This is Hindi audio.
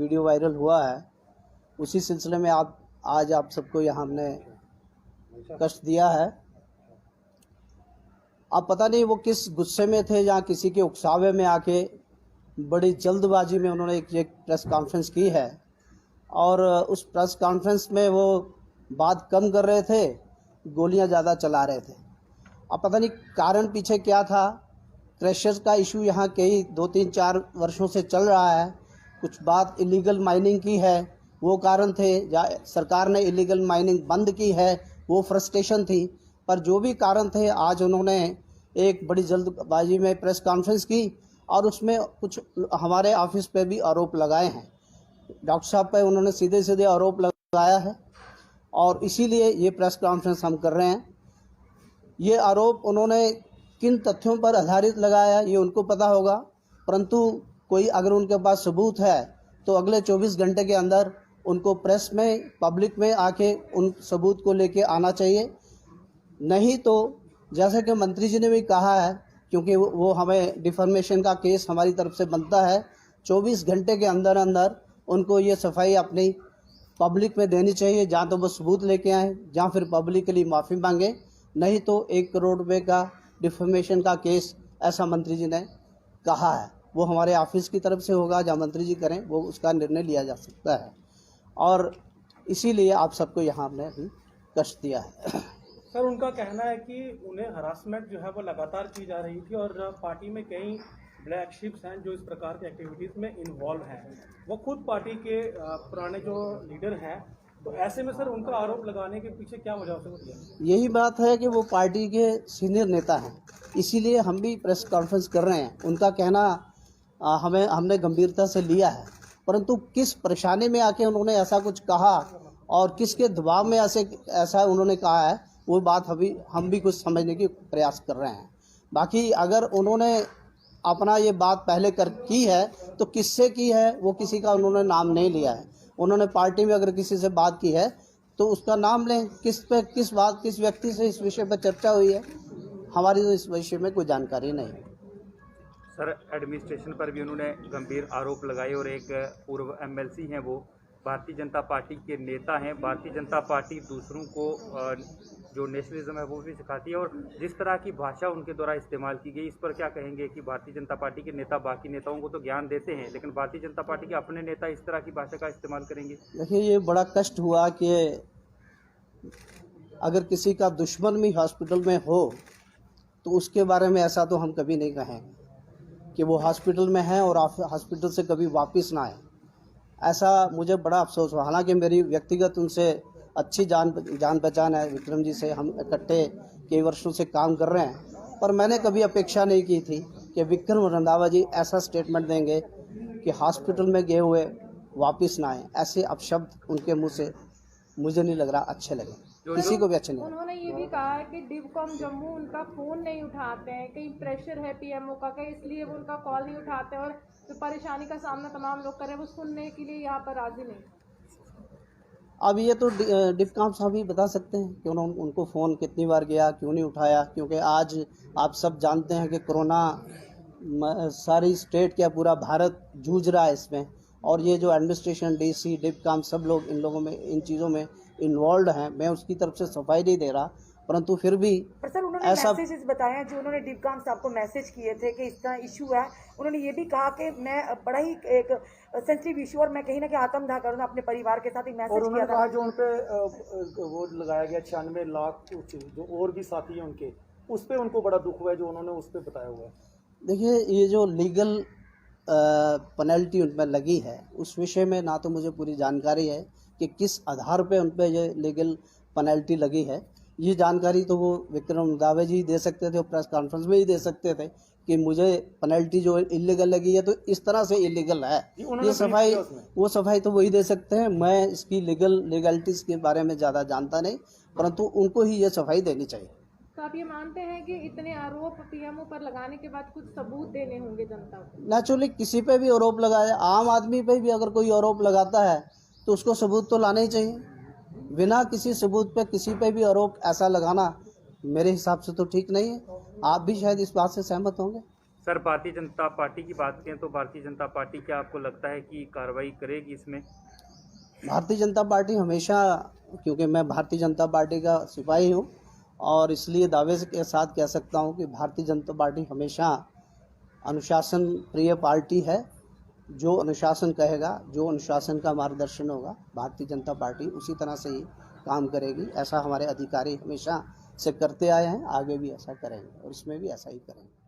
वीडियो वायरल हुआ है, उसी सिलसिले में आज आप सबको यहाँ हमने कष्ट दिया है। अब पता नहीं वो किस गुस्से में थे या किसी के उकसावे में आके बड़ी जल्दबाजी में उन्होंने एक प्रेस कॉन्फ्रेंस की है और उस प्रेस कॉन्फ्रेंस में वो बात कम कर रहे थे, गोलियां ज़्यादा चला रहे थे। अब पता नहीं कारण पीछे क्या था। क्रशर्स का इशू यहाँ कई 2-3-4 वर्षों से चल रहा है। कुछ बात इलीगल माइनिंग की है, वो कारण थे, या सरकार ने इलीगल माइनिंग बंद की है, वो फ्रस्ट्रेशन थी। पर जो भी कारण थे, आज उन्होंने एक बड़ी जल्दबाजी में प्रेस कॉन्फ्रेंस की और उसमें कुछ हमारे ऑफिस पे भी आरोप लगाए हैं। डॉक्टर साहब पे उन्होंने सीधे सीधे आरोप लगाया है और इसीलिए ये प्रेस कॉन्फ्रेंस हम कर रहे हैं। ये आरोप उन्होंने किन तथ्यों पर आधारित लगाया ये उनको पता होगा, परंतु कोई अगर उनके पास सबूत है तो अगले 24 घंटे के अंदर उनको प्रेस में, पब्लिक में आके उन सबूत को लेके आना चाहिए। नहीं तो जैसे कि मंत्री जी ने भी कहा है, क्योंकि वो हमें डिफॉर्मेशन का केस हमारी तरफ से बनता है, 24 घंटे के अंदर अंदर उनको ये सफाई अपनी पब्लिक में देनी चाहिए। जहाँ तो वो सबूत लेके आएँ, जहाँ फिर पब्लिकली माफ़ी मांगे। नहीं तो 1 करोड़ रुपये का डिफॉर्मेशन का केस, ऐसा मंत्री जी ने कहा है। वो हमारे ऑफिस की तरफ से होगा, जहाँ मंत्री जी करें वो उसका निर्णय लिया जा सकता है और इसीलिए आप सबको यहाँ हमने अभी कष्ट दिया है। सर, उनका कहना है कि उन्हें हरासमेंट जो है वो लगातार की जा रही थी और पार्टी में कई ब्लैक शिप्स हैं जो इस प्रकार की एक्टिविटीज़ में इन्वॉल्व हैं। वो खुद पार्टी के पुराने जो लीडर हैं, तो ऐसे में सर उनका आरोप लगाने के पीछे क्या वजह हो सकती है? यही बात है कि वो पार्टी के सीनियर नेता हैं, इसीलिए हम भी प्रेस कॉन्फ्रेंस कर रहे हैं। उनका कहना हमने गंभीरता से लिया है, परंतु किस परेशानी में आके उन्होंने ऐसा कुछ कहा और किसके दबाव में ऐसा उन्होंने कहा है, वो बात हम भी कुछ समझने की प्रयास कर रहे हैं। बाकी अगर उन्होंने अपना ये बात पहले की है तो किससे की है, वो किसी का उन्होंने नाम नहीं लिया है। उन्होंने पार्टी में अगर किसी से बात की है तो उसका नाम लें, किस व्यक्ति से इस विषय पर चर्चा हुई है, हमारी तो इस विषय में कोई जानकारी नहीं। सर, एडमिनिस्ट्रेशन पर भी उन्होंने गंभीर आरोप लगाए और एक पूर्व एमएलसी हैं, वो भारतीय जनता पार्टी के नेता हैं। भारतीय जनता पार्टी दूसरों को जो नेशनलिज्म है वो भी सिखाती है और जिस तरह की भाषा उनके द्वारा इस्तेमाल की गई, इस पर क्या कहेंगे कि भारतीय जनता पार्टी के नेता बाकी नेताओं को तो ज्ञान देते हैं, लेकिन भारतीय जनता पार्टी के अपने नेता इस तरह की भाषा का इस्तेमाल करेंगे? देखिए, ये बड़ा कष्ट हुआ कि अगर किसी का दुश्मन भी हॉस्पिटल में हो तो उसके बारे में ऐसा तो हम कभी नहीं कहेंगे कि वो हॉस्पिटल में है और हॉस्पिटल से कभी वापस ना आए। ऐसा मुझे बड़ा अफसोस हुआ। हालांकि मेरी व्यक्तिगत उनसे अच्छी जान पहचान है, विक्रम जी से हम इकट्ठे कई वर्षों से काम कर रहे हैं, पर मैंने कभी अपेक्षा नहीं की थी कि विक्रम रंधावा जी ऐसा स्टेटमेंट देंगे कि हॉस्पिटल में गए हुए वापस ना आए। ऐसे अपशब्द उनके मुंह से मुझे नहीं लग रहा अच्छे लगे, किसी को भी अच्छे नहीं। उन्होंने ये भी कहा है कि डिवकॉम जम्मू उनका फ़ोन नहीं उठाते हैं, कहीं प्रेशर है पीएमओ का, इसलिए वो उनका कॉल नहीं उठाते और जो परेशानी का सामना तमाम लोग कर रहे हैं वो सुनने के लिए यहाँ पर राजी नहीं। अब ये तो डिफकॉम साहब ही बता सकते हैं कि उनको फ़ोन कितनी बार गया, क्यों नहीं उठाया। क्योंकि आज आप सब जानते हैं कि कोरोना सारी स्टेट क्या पूरा भारत जूझ रहा है इसमें, और ये जो एडमिनिस्ट्रेशन, डीसी, डिफकॉम सब लोग इन लोगों में, इन चीज़ों में इन्वॉल्व हैं। मैं उसकी तरफ से सफाई नहीं दे रहा, परंतु फिर भी पर सर उन्होंने मैसेजेस बताए हैं जो उन्होंने डिवकॉम साहब को मैसेज किए थे कि इस तरह इशू है। उन्होंने ये भी कहा कि मैं बड़ा ही एक सेंसिटिव इशू और मैं कहीं ना कहीं आत्मदाह करूँगा अपने परिवार के साथ, एक मैसेज किया था। जो उनपे वो लगाया गया 96 लाख कुछ, जो और भी साथी हैं उनके, उस पर उनको बड़ा दुख हुआ है जो उन्होंने उस पर बताया हुआ है। देखिए, ये जो लीगल पेनल्टी उन पर लगी है उस विषय में ना तो मुझे पूरी जानकारी है कि किस आधार पे उन पर ये लीगल पेनल्टी लगी है। ये जानकारी तो वो विक्रम रंधावा जी दे सकते थे और प्रेस कॉन्फ्रेंस में ही दे सकते थे कि मुझे पेनल्टी जो इलीगल लगी है तो इस तरह से इलीगल है। ये सफाई तो वही दे सकते हैं। मैं इसकी लीगलिटीज के बारे में ज़्यादा जानता नहीं, परंतु उनको ही ये सफाई देनी चाहिए। तो आप ये मानते हैं कि इतने आरोप पीएमओ पर लगाने के बाद कुछ सबूत देने होंगे जनता को? नेचुरली किसी पे भी आरोप लगाया, आम आदमी पे भी अगर कोई आरोप लगाता है तो उसको सबूत तो लाने ही चाहिए। बिना किसी सबूत पे किसी पे भी आरोप ऐसा लगाना मेरे हिसाब से तो ठीक नहीं है। आप भी शायद इस बात से सहमत होंगे। सर भारतीय जनता पार्टी की बात करें तो भारतीय जनता पार्टी क्या आपको लगता है कि कार्रवाई करेगी इसमें? भारतीय जनता पार्टी हमेशा, क्योंकि मैं भारतीय जनता पार्टी का सिपाही हूँ और इसलिए दावे के साथ कह सकता हूँ कि भारतीय जनता पार्टी हमेशा अनुशासन प्रिय पार्टी है। जो अनुशासन कहेगा, जो अनुशासन का मार्गदर्शन होगा, भारतीय जनता पार्टी उसी तरह से ही काम करेगी। ऐसा हमारे अधिकारी हमेशा से करते आए हैं, आगे भी ऐसा करेंगे और इसमें भी ऐसा ही करेंगे।